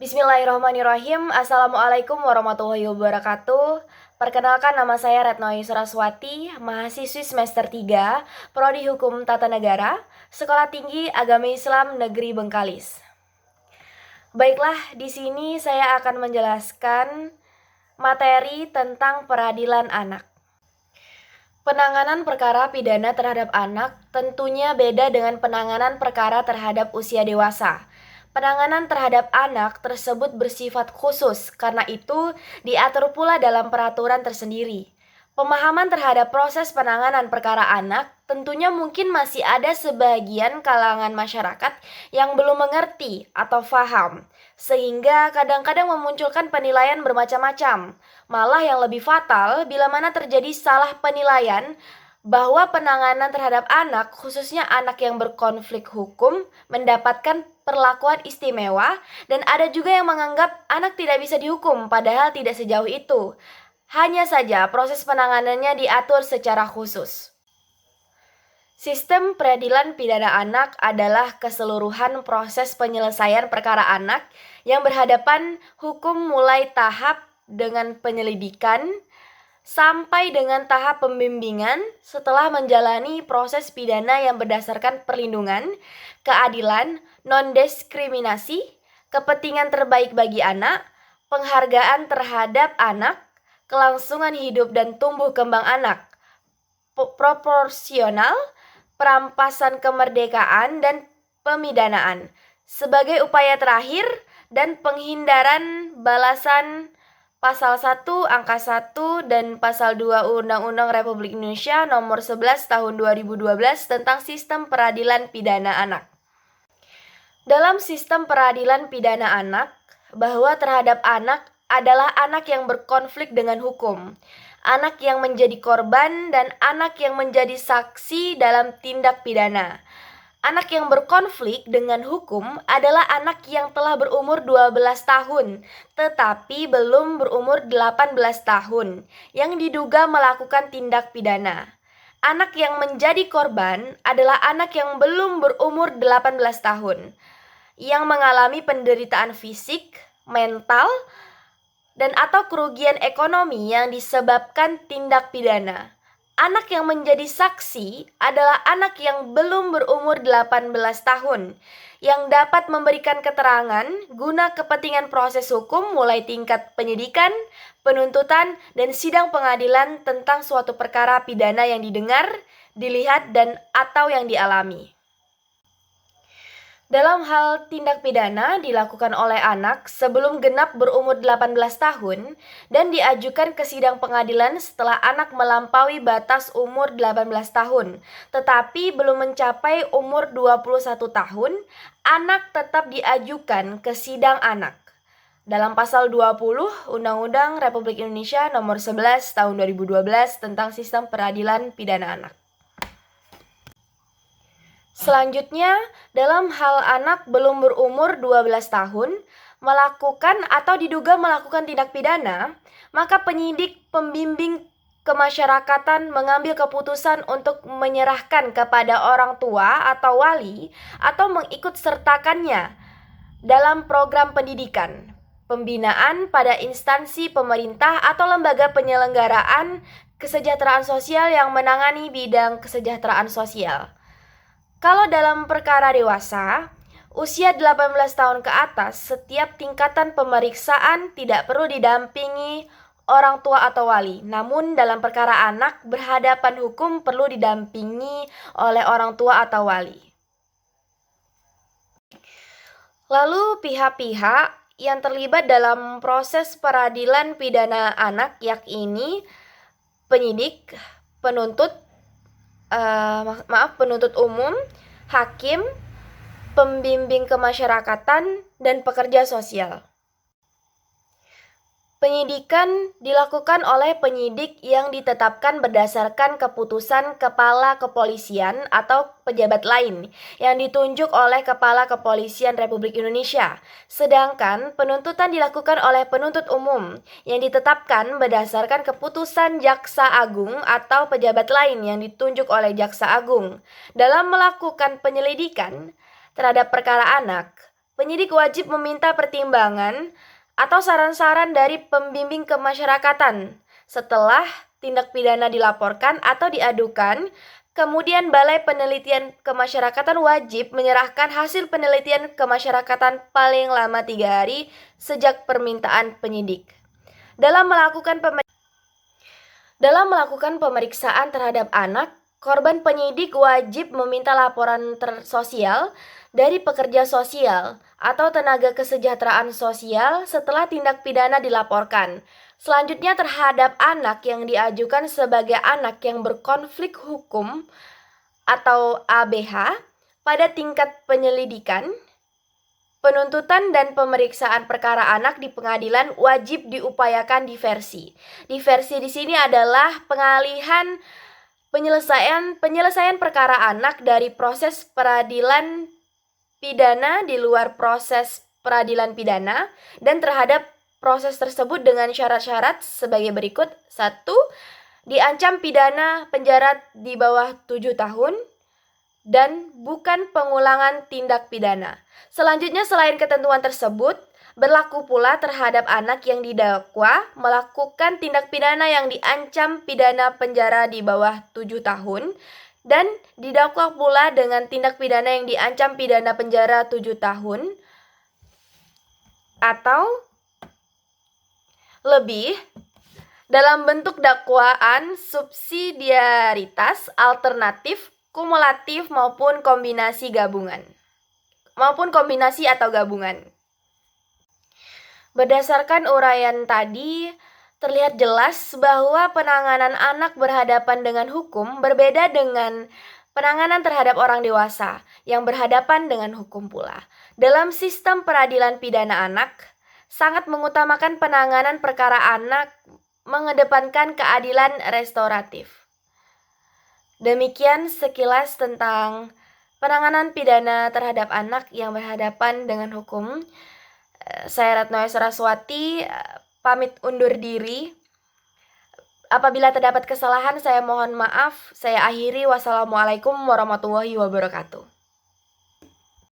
Bismillahirrahmanirrahim. Assalamualaikum warahmatullahi wabarakatuh. Perkenalkan, nama saya Retno Ayu Saraswati, mahasiswi semester 3, Prodi Hukum Tata Negara, Sekolah Tinggi Agama Islam Negeri Bengkalis. Baiklah, di sini saya akan menjelaskan materi tentang peradilan anak. Penanganan perkara pidana terhadap anak tentunya beda dengan penanganan perkara terhadap usia dewasa. Penanganan terhadap anak tersebut bersifat khusus, karena itu diatur pula dalam peraturan tersendiri. Pemahaman terhadap proses penanganan perkara anak tentunya mungkin masih ada sebagian kalangan masyarakat yang belum mengerti atau paham, sehingga kadang-kadang memunculkan penilaian bermacam-macam. Malah yang lebih fatal bila mana terjadi salah penilaian bahwa penanganan terhadap anak, khususnya anak yang berkonflik hukum, mendapatkan perlakuan istimewa, dan ada juga yang menganggap anak tidak bisa dihukum, padahal tidak sejauh itu. Hanya saja proses penanganannya diatur secara khusus. Sistem peradilan pidana anak adalah keseluruhan proses penyelesaian perkara anak yang berhadapan hukum mulai tahap dengan penyelidikan sampai dengan tahap pembimbingan setelah menjalani proses pidana yang berdasarkan perlindungan, keadilan, non-diskriminasi, kepentingan terbaik bagi anak, penghargaan terhadap anak, kelangsungan hidup dan tumbuh kembang anak, proporsional, perampasan kemerdekaan dan pemidanaan sebagai upaya terakhir dan penghindaran balasan Pasal 1 Angka 1 dan Pasal 2 Undang-Undang Republik Indonesia Nomor 11 Tahun 2012 tentang Sistem Peradilan Pidana Anak. Dalam sistem peradilan pidana anak, bahwa terhadap anak adalah anak yang berkonflik dengan hukum, anak yang menjadi korban, dan anak yang menjadi saksi dalam tindak pidana. Anak yang berkonflik dengan hukum adalah anak yang telah berumur 12 tahun, tetapi belum berumur 18 tahun, yang diduga melakukan tindak pidana. Anak yang menjadi korban adalah anak yang belum berumur 18 tahun, yang mengalami penderitaan fisik, mental, dan atau kerugian ekonomi yang disebabkan tindak pidana. Anak yang menjadi saksi adalah anak yang belum berumur 18 tahun, yang dapat memberikan keterangan guna kepentingan proses hukum mulai tingkat penyidikan, penuntutan, dan sidang pengadilan tentang suatu perkara pidana yang didengar, dilihat, dan atau yang dialami. Dalam hal tindak pidana dilakukan oleh anak sebelum genap berumur 18 tahun dan diajukan ke sidang pengadilan setelah anak melampaui batas umur 18 tahun, tetapi belum mencapai umur 21 tahun, anak tetap diajukan ke sidang anak. Dalam Pasal 20 Undang-Undang Republik Indonesia Nomor 11 Tahun 2012 tentang Sistem Peradilan Pidana Anak. Selanjutnya, dalam hal anak belum berumur 12 tahun melakukan atau diduga melakukan tindak pidana, maka penyidik pembimbing kemasyarakatan mengambil keputusan untuk menyerahkan kepada orang tua atau wali atau mengikut sertakannya dalam program pendidikan, pembinaan pada instansi pemerintah atau lembaga penyelenggaraan kesejahteraan sosial yang menangani bidang kesejahteraan sosial. Kalau dalam perkara dewasa, usia 18 tahun ke atas, setiap tingkatan pemeriksaan tidak perlu didampingi orang tua atau wali. Namun dalam perkara anak, berhadapan hukum perlu didampingi oleh orang tua atau wali. Lalu pihak-pihak yang terlibat dalam proses peradilan pidana anak yakni penyidik, penuntut umum, hakim, pembimbing kemasyarakatan, dan pekerja sosial. Penyidikan dilakukan oleh penyidik yang ditetapkan berdasarkan keputusan Kepala Kepolisian atau pejabat lain yang ditunjuk oleh Kepala Kepolisian Republik Indonesia. Sedangkan penuntutan dilakukan oleh penuntut umum yang ditetapkan berdasarkan keputusan Jaksa Agung atau pejabat lain yang ditunjuk oleh Jaksa Agung. Dalam melakukan penyelidikan terhadap perkara anak, penyidik wajib meminta pertimbangan atau saran-saran dari pembimbing kemasyarakatan setelah tindak pidana dilaporkan atau diadukan. Kemudian Balai Penelitian Kemasyarakatan wajib menyerahkan hasil penelitian kemasyarakatan paling lama 3 hari sejak permintaan penyidik. Dalam melakukan pemeriksaan terhadap anak, korban penyidik wajib meminta laporan sosial dari pekerja sosial atau tenaga kesejahteraan sosial setelah tindak pidana dilaporkan. Selanjutnya terhadap anak yang diajukan sebagai anak yang berkonflik hukum atau ABH pada tingkat penyelidikan, penuntutan dan pemeriksaan perkara anak di pengadilan wajib diupayakan diversi. Diversi di sini adalah pengalihan penyelesaian perkara anak dari proses peradilan pidana di luar proses peradilan pidana dan terhadap proses tersebut dengan syarat-syarat sebagai berikut. 1. Diancam pidana penjara di bawah 7 tahun dan bukan pengulangan tindak pidana. Selanjutnya, selain ketentuan tersebut, berlaku pula terhadap anak yang didakwa melakukan tindak pidana yang diancam pidana penjara di bawah 7 tahun dan didakwa pula dengan tindak pidana yang diancam pidana penjara 7 tahun atau lebih dalam bentuk dakwaan subsidiaritas alternatif, kumulatif maupun kombinasi atau gabungan. Berdasarkan uraian tadi, terlihat jelas bahwa penanganan anak berhadapan dengan hukum berbeda dengan penanganan terhadap orang dewasa yang berhadapan dengan hukum pula. Dalam sistem peradilan pidana anak, sangat mengutamakan penanganan perkara anak, mengedepankan keadilan restoratif. Demikian sekilas tentang penanganan pidana terhadap anak yang berhadapan dengan hukum. Saya Ratno Saraswati pamit undur diri. Apabila terdapat kesalahan, saya mohon maaf. Saya akhiri. Wassalamualaikum warahmatullahi wabarakatuh.